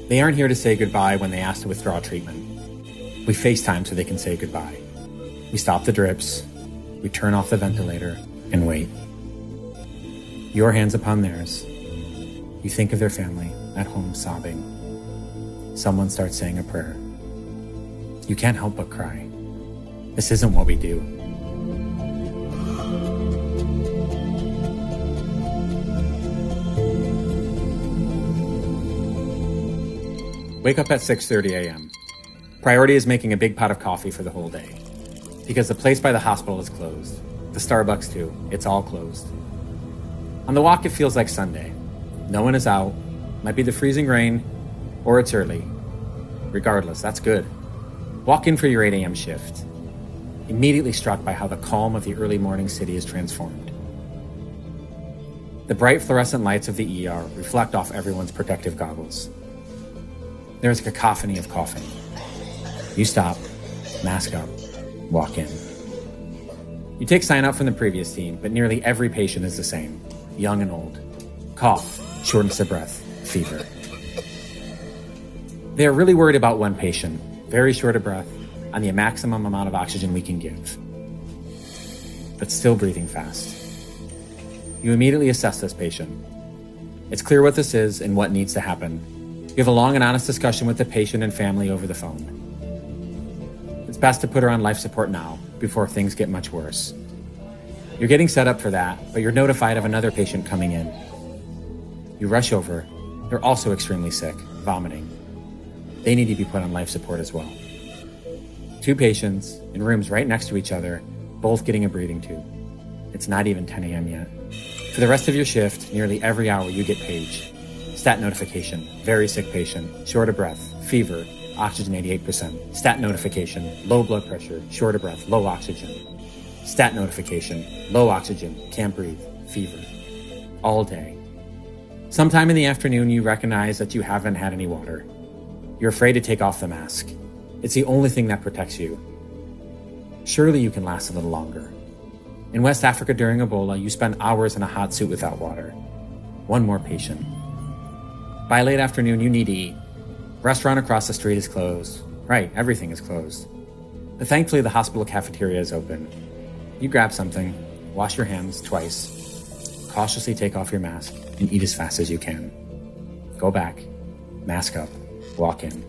They aren't here to say goodbye when they ask to withdraw treatment. We FaceTime so they can say goodbye. We stop the drips, we turn off the ventilator, and wait. Your hands upon theirs. You think of their family at home sobbing. Someone starts saying a prayer. You can't help but cry. This isn't what we do. Wake up at 6:30 a.m. Priority is making a big pot of coffee for the whole day. Because the place by the hospital is closed. The Starbucks too. It's all closed. On the walk, it feels like Sunday. No one is out. Might be the freezing rain, or it's early. Regardless, that's good. Walk in for your 8 a.m. shift. Immediately struck by how the calm of the early morning city is transformed. The bright fluorescent lights of the ER reflect off everyone's protective goggles. There is a cacophony of coughing. You stop, mask up, walk in. You take sign out from the previous team, but nearly every patient is the same, young and old. Cough, shortness of breath, fever. They are really worried about one patient, very short of breath, on the maximum amount of oxygen we can give, but still breathing fast. You immediately assess this patient. It's clear what this is and what needs to happen. You have a long and honest discussion with the patient and family over the phone. It's best to put her on life support now, before things get much worse. You're getting set up for that, but you're notified of another patient coming in. You rush over. They're also extremely sick, vomiting. They need to be put on life support as well. 2 patients in rooms right next to each other, both getting a breathing tube. It's not even 10 a.m. yet. For the rest of your shift, nearly every hour you get paged. Stat notification, very sick patient, short of breath, fever, oxygen 88%. Stat notification, low blood pressure, short of breath, low oxygen. Stat notification, low oxygen, can't breathe, fever. All day. Sometime in the afternoon, you recognize that you haven't had any water. You're afraid to take off the mask. It's the only thing that protects you. Surely you can last a little longer. In West Africa during Ebola, you spend hours in a hot suit without water. One more patient. By late afternoon, you need to eat. Restaurant across the street is closed. Right, everything is closed. But thankfully, the hospital cafeteria is open. You grab something, wash your hands twice, cautiously take off your mask, and eat as fast as you can. Go back, mask up, walk in.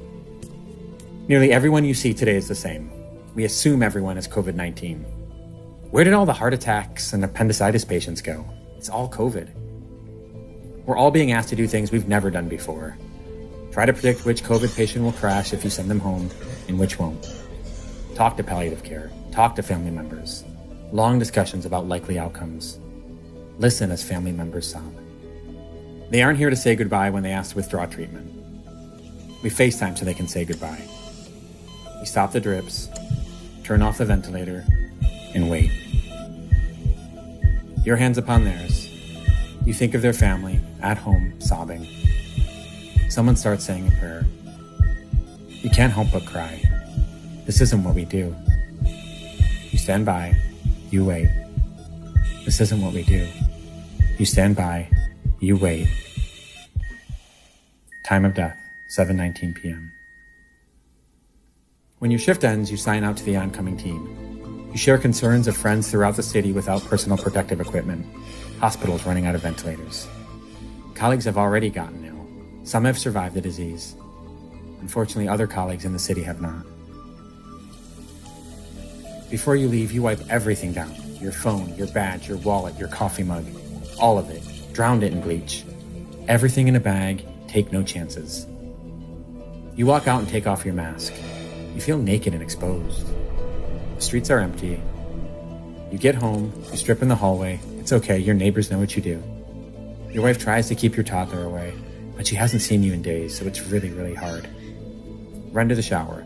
Nearly everyone you see today is the same. We assume everyone has COVID-19. Where did all the heart attacks and appendicitis patients go? It's all COVID. We're all being asked to do things we've never done before. Try to predict which COVID patient will crash if you send them home and which won't. Talk to palliative care. Talk to family members. Long discussions about likely outcomes. Listen as family members sob. They aren't here to say goodbye when they ask to withdraw treatment. We FaceTime so they can say goodbye. We stop the drips, turn off the ventilator, and wait. Your hands upon theirs. You think of their family, at home, sobbing. Someone starts saying a prayer. You can't help but cry. This isn't what we do. You stand by. You wait. This isn't what we do. You stand by. You wait. Time of death, 7:19 p.m. When your shift ends, you sign out to the oncoming team. You share concerns of friends throughout the city without personal protective equipment. Hospitals running out of ventilators. Colleagues have already gotten ill. Some have survived the disease. Unfortunately, other colleagues in the city have not. Before you leave, you wipe everything down. Your phone, your badge, your wallet, your coffee mug. All of it. Drowned it in bleach. Everything in a bag. Take no chances. You walk out and take off your mask. You feel naked and exposed. The streets are empty. You get home, you strip in the hallway. It's okay, your neighbors know what you do. Your wife tries to keep your toddler away, but she hasn't seen you in days, so it's really, really hard. Run to the shower.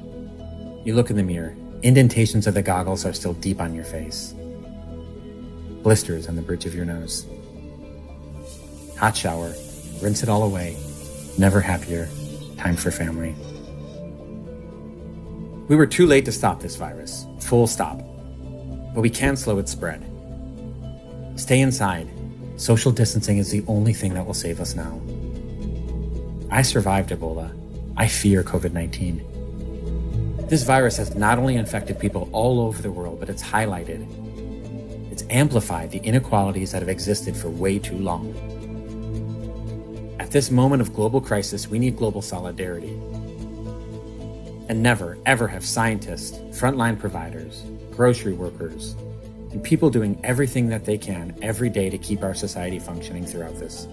You look in the mirror. Indentations of the goggles are still deep on your face. Blisters on the bridge of your nose. Hot shower. Rinse it all away. Never happier. Time for family. We were too late to stop this virus. Full stop. But we can slow its spread. Stay inside. Social distancing is the only thing that will save us now. I survived Ebola. I fear COVID-19. This virus has not only infected people all over the world, but it's amplified the inequalities that have existed for way too long. At this moment of global crisis, we need global solidarity. And never, ever have scientists, frontline providers, grocery workers, and people doing everything that they can every day to keep our society functioning throughout this,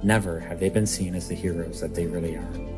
never have they been seen as the heroes that they really are.